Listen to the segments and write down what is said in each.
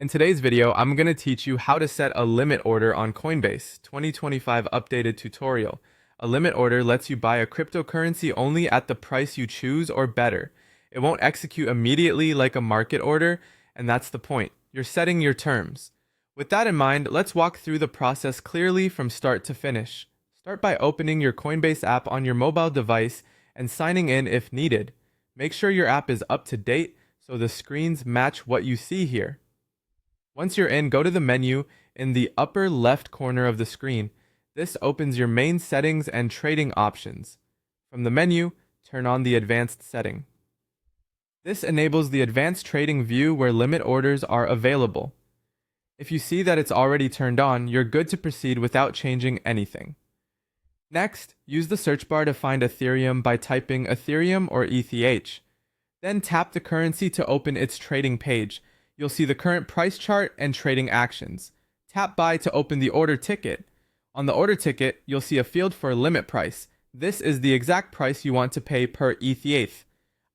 In today's video, I'm going to teach you how to set a limit order on Coinbase 2025 updated tutorial. A limit order lets you buy a cryptocurrency only at the price you choose or better. It won't execute immediately like a market order, and that's the point. You're setting your terms. With that in mind, let's walk through the process clearly from start to finish. Start by opening your Coinbase app on your mobile device and signing in if needed. Make sure your app is up to date so the screens match what you see here. Once you're in, go to the menu in the upper left corner of the screen. This opens your main settings and trading options. From the menu, turn on the advanced setting. This enables the advanced trading view where limit orders are available. If you see that it's already turned on, you're good to proceed without changing anything. Next, use the search bar to find Ethereum by typing Ethereum or ETH. Then tap the currency to open its trading page. You'll see the current price chart and trading actions. Tap Buy to open the order ticket. On the order ticket, you'll see a field for a limit price. This is the exact price you want to pay per ETH.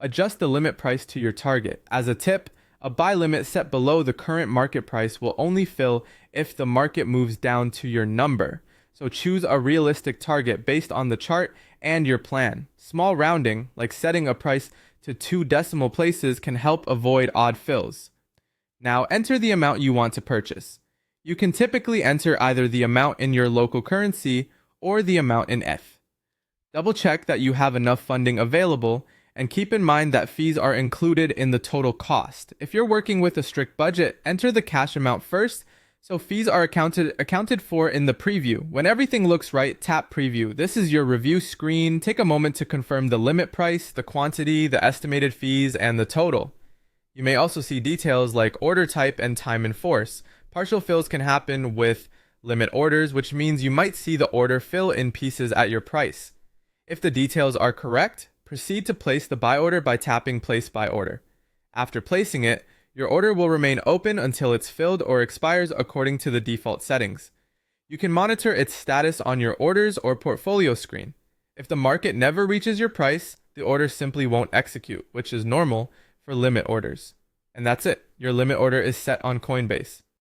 Adjust the limit price to your target. As a tip, a buy limit set below the current market price will only fill if the market moves down to your number. So choose a realistic target based on the chart and your plan. Small rounding, like setting a price to 2 decimal places, can help avoid odd fills. Now enter the amount you want to purchase. You can typically enter either the amount in your local currency or the amount in ETH. Double check that you have enough funding available and keep in mind that fees are included in the total cost. If you're working with a strict budget, enter the cash amount first so fees are accounted for in the preview. When everything looks right, tap preview. This is your review screen. Take a moment to confirm the limit price, the quantity, the estimated fees, and the total. You may also see details like order type and time in force. Partial fills can happen with limit orders, which means you might see the order fill in pieces at your price. If the details are correct, proceed to place the buy order by tapping Place Buy Order. After placing it, your order will remain open until it's filled or expires according to the default settings. You can monitor its status on your orders or portfolio screen. If the market never reaches your price, the order simply won't execute, which is normal for limit orders. And that's it. Your limit order is set on Coinbase.